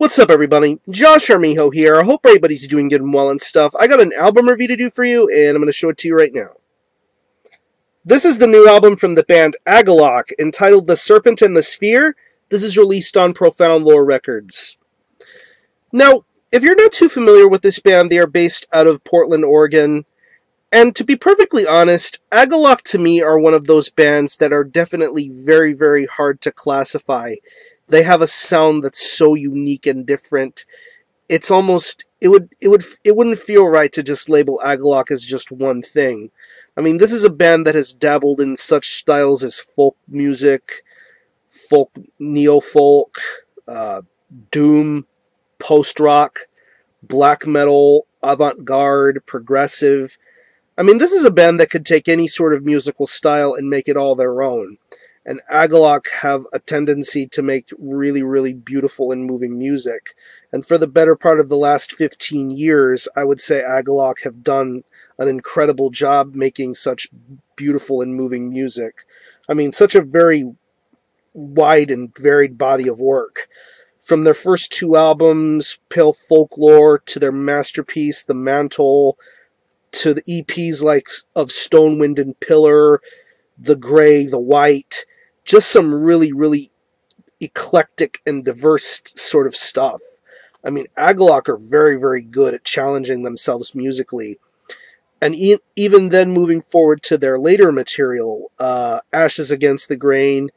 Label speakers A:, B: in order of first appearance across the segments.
A: What's up, everybody? Josh Armijo here. I hope everybody's doing good and well and stuff. I got an album review to do for you, and I'm going to show it to you right now. This is the new album from the band Agalloch, entitled The Serpent The Sphere. This is released on Profound Lore Records. Now, if you're not too familiar with this band, they are based out of Portland, Oregon. And to be perfectly honest, Agalloch to me are one of those bands that are definitely very, very hard to classify. They have a sound that's so unique and different. It's almost it wouldn't feel right to just label Agalloch as just one thing. I mean, this is a band that has dabbled in such styles as folk music, folk, neo-folk, doom, post-rock, black metal, avant-garde, progressive. I mean, this is a band that could take any sort of musical style and make it all their own. And Agalloch have a tendency to make really, really beautiful and moving music. And for the better part of the last 15 years, I would say Agalloch have done an incredible job making such beautiful and moving music. I mean, such a very wide and varied body of work. From their first two albums, Pale Folklore, to their masterpiece, The Mantle, to the EPs like of Stone, Wind, and Pillar, The Gray, The White. Just some really, really eclectic and diverse sort of stuff. I mean, Agalloch are very, very good at challenging themselves musically. And even then, moving forward to their later material, Ashes Against the Grain,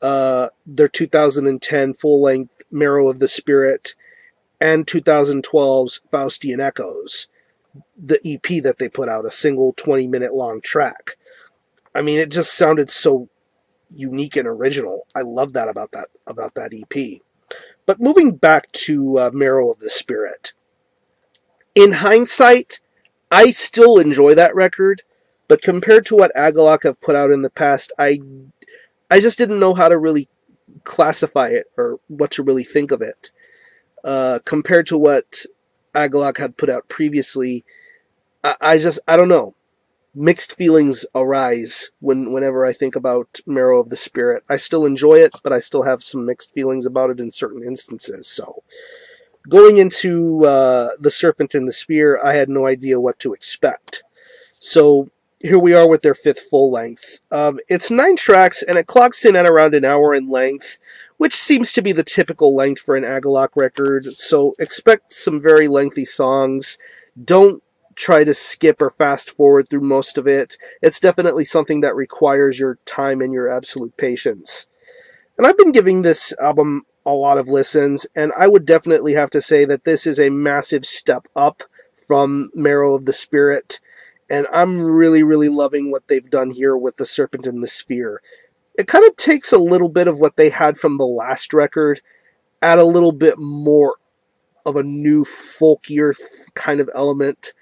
A: their 2010 full-length Marrow of the Spirit, and 2012's Faustian Echoes, the EP that they put out, a single 20-minute long track. I mean, it just sounded so unique and original. I love that about that EP. But moving back to Marrow of the Spirit, in hindsight, I still enjoy that record, but compared to what Agalloch have put out in the past, I just didn't know how to really classify it or what to really think of it. Compared to what Agalloch had put out previously, I don't know. Mixed feelings arise whenever I think about Marrow of the Spirit. I still enjoy it, but I still have some mixed feelings about it in certain instances. So, going into The Serpent The Sphere, I had no idea what to expect. So, here we are with their fifth full length. It's 9 tracks, and it clocks in at around an hour in length, which seems to be the typical length for an Agalloch record. So, expect some very lengthy songs. Don't try to skip or fast forward through most of it. It's definitely something that requires your time and your absolute patience. And I've been giving this album a lot of listens, and I would definitely have to say that this is a massive step up from Marrow of the Spirit, and I'm really, really loving what they've done here with The Serpent The Sphere. It kind of takes a little bit of what they had from the last record, add a little bit more of a new folkier kind of element,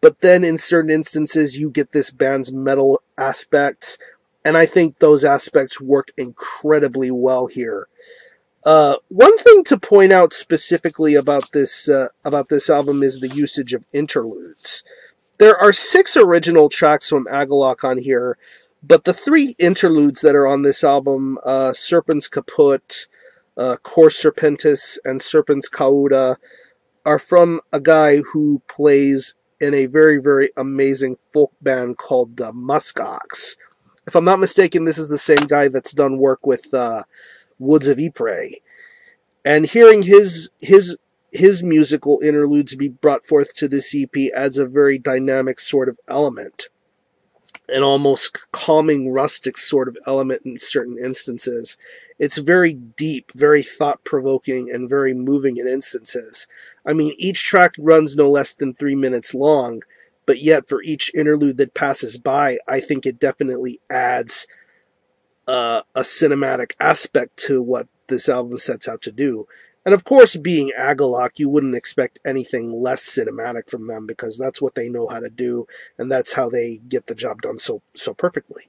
A: but then in certain instances you get this band's metal aspects, and I think those aspects work incredibly well here. One thing to point out specifically about this album is the usage of interludes. There are 6 original tracks from Agalloch on here, but the 3 interludes that are on this album, Serpent's Kaput, Cor Serpentis, and Serpent's Cauda, are from a guy who plays in a very, very amazing folk band called Muskox. If I'm not mistaken, this is the same guy that's done work with Woods of Ypres. And hearing his musical interludes be brought forth to this EP adds a very dynamic sort of element. An almost calming, rustic sort of element in certain instances. It's very deep, very thought-provoking, and very moving in instances. I mean, each track runs no less than 3 minutes long, but yet for each interlude that passes by, I think it definitely adds a cinematic aspect to what this album sets out to do. And of course, being Agalloch, you wouldn't expect anything less cinematic from them, because that's what they know how to do, and that's how they get the job done so perfectly.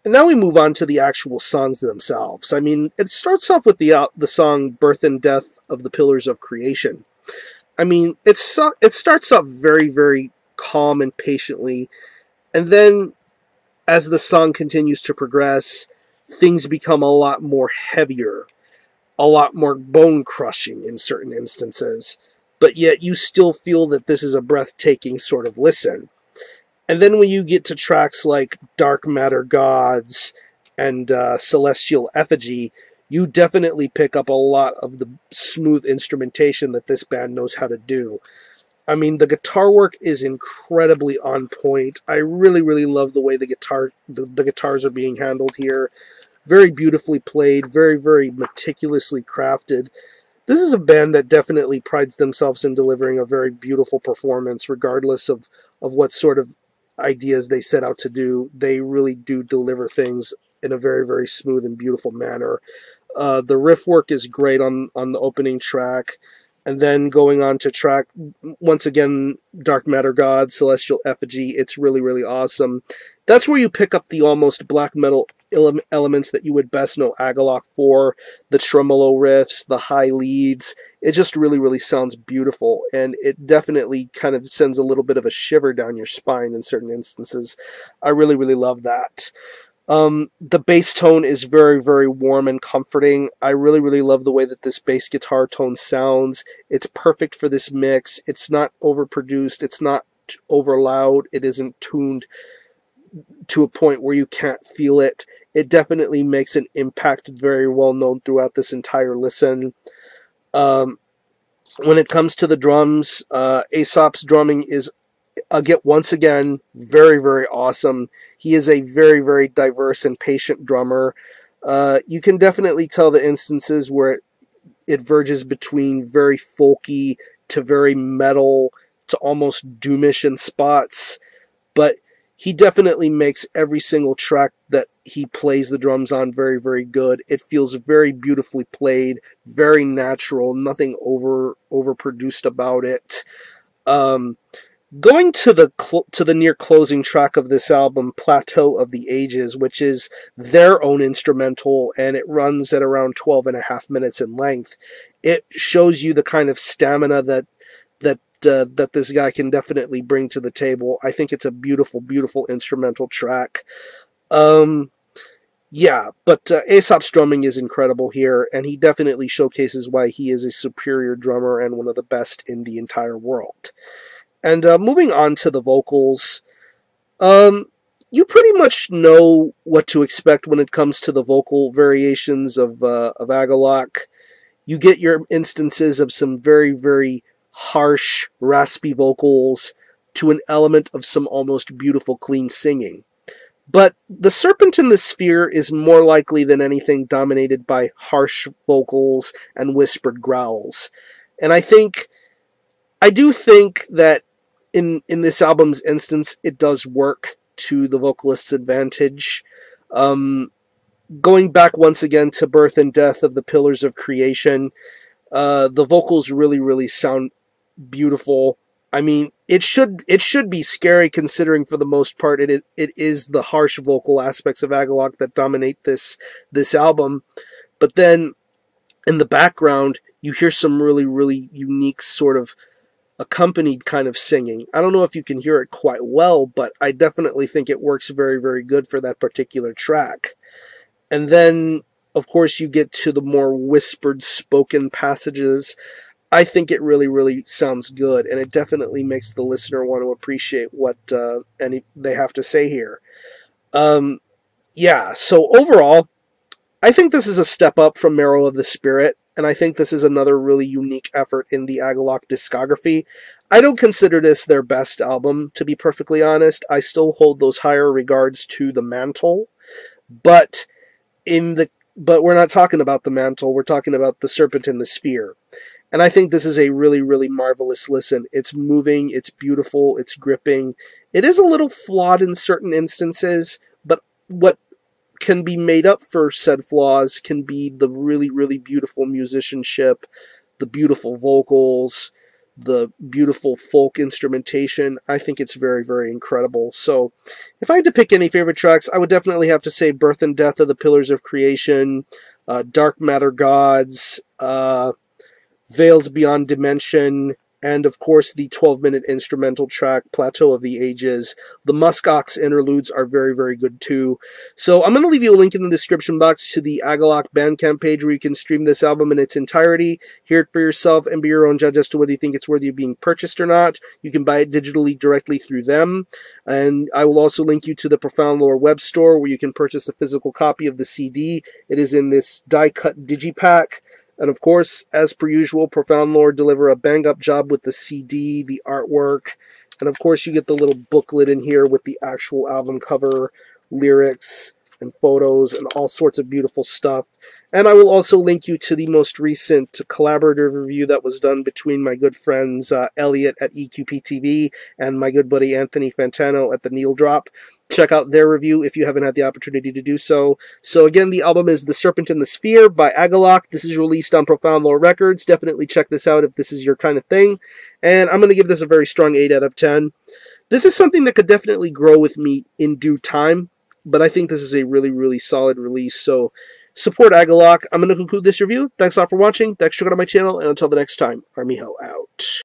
A: And now we move on to the actual songs themselves. I mean, it starts off with the song Birth and Death of the Pillars of Creation. I mean, it starts off very, very calm and patiently, and then as the song continues to progress, things become a lot more heavier. a lot more bone-crushing in certain instances, but yet you still feel that this is a breathtaking sort of listen. And then when you get to tracks like Dark Matter Gods and Celestial Effigy, you definitely pick up a lot of the smooth instrumentation that this band knows how to do. I mean, the guitar work is incredibly on point. I really, really love the way the guitars are being handled here. Very beautifully played, very, very meticulously crafted. This is a band that definitely prides themselves in delivering a very beautiful performance, regardless of what sort of ideas they set out to do. They really do deliver things in a very, very smooth and beautiful manner. The riff work is great on the opening track. And then going on to track, once again, Dark Matter God, Celestial Effigy, it's really, really awesome. That's where you pick up the almost black metal elements that you would best know Agalloch for, the tremolo riffs, the high leads. It just really, really sounds beautiful, and it definitely kind of sends a little bit of a shiver down your spine in certain instances. I really, really love that. The bass tone is very, very warm and comforting. I really, really love the way that this bass guitar tone sounds. It's perfect for this mix. It's not overproduced. It's not over loud. It isn't tuned to a point where you can't feel it. It definitely makes an impact very well known throughout this entire listen. When it comes to the drums, Aesop's drumming is once again, very, very awesome. He is a very, very diverse and patient drummer. You can definitely tell the instances where it verges between very folky to very metal to almost doomish in spots, but he definitely makes every single track that he plays the drums on very, very good. It feels very beautifully played, very natural, nothing overproduced about it. Going to the near closing track of this album, Plateau of the Ages, which is their own instrumental, and it runs at around 12.5 minutes in length. It shows you the kind of stamina that this guy can definitely bring to the table. I think it's a beautiful, beautiful instrumental track. Yeah, but Aesop's drumming is incredible here, and he definitely showcases why he is a superior drummer and one of the best in the entire world. And moving on to the vocals, you pretty much know what to expect when it comes to the vocal variations of Agalloch. You get your instances of some very, very harsh, raspy vocals to an element of some almost beautiful, clean singing. But the Serpent in the Sphere is more likely than anything dominated by harsh vocals and whispered growls. And I do think that in this album's instance, it does work to the vocalist's advantage. Going back once again to Birth and Death of the Pillars of Creation, the vocals really, really sound beautiful. I mean, it should be scary considering for the most part it is the harsh vocal aspects of Agalloch that dominate this album. But then in the background, you hear some really, really unique sort of accompanied kind of singing. I don't know if you can hear it quite well, but I definitely think it works very, very good for that particular track. And then, of course, you get to the more whispered, spoken passages. I think it really, really sounds good, and it definitely makes the listener want to appreciate what they have to say here. Yeah, so overall, I think this is a step up from Marrow of the Spirit, and I think this is another really unique effort in the Agalloch discography. I don't consider this their best album, to be perfectly honest. I still hold those higher regards to The Mantle, but we're not talking about The Mantle, we're talking about The Serpent in the Sphere. And I think this is a really, really marvelous listen. It's moving, it's beautiful, it's gripping. It is a little flawed in certain instances, but what can be made up for said flaws can be the really, really beautiful musicianship, the beautiful vocals, the beautiful folk instrumentation. I think it's very, very incredible. So if I had to pick any favorite tracks, I would definitely have to say Birth and Death of the Pillars of Creation, Dark Matter Gods, Veils Beyond Dimension, and of course the 12-minute instrumental track, Plateau of the Ages. The Muskox interludes are very, very good too. So I'm going to leave you a link in the description box to the Agalloch Bandcamp page where you can stream this album in its entirety, hear it for yourself, and be your own judge as to whether you think it's worthy of being purchased or not. You can buy it digitally directly through them, and I will also link you to the Profound Lore web store where you can purchase a physical copy of the CD. It is in this die-cut digipack. And of course, as per usual, Profound Lore deliver a bang-up job with the CD, the artwork, and of course you get the little booklet in here with the actual album cover, lyrics, and photos, and all sorts of beautiful stuff. And I will also link you to the most recent collaborative review that was done between my good friends Elliot at EQPTV and my good buddy Anthony Fantano at theneedledrop. Check out their review if you haven't had the opportunity to do so. So again, the album is The Serpent The Sphere by Agalloch. This is released on Profound Lore Records. Definitely check this out if this is your kind of thing. And I'm going to give this a very strong 8 out of 10. This is something that could definitely grow with me in due time, but I think this is a really, really solid release. So support Agalloch. I'm going to conclude this review. Thanks a lot for watching. Thanks for checking out my channel, and until the next time, Armijo out.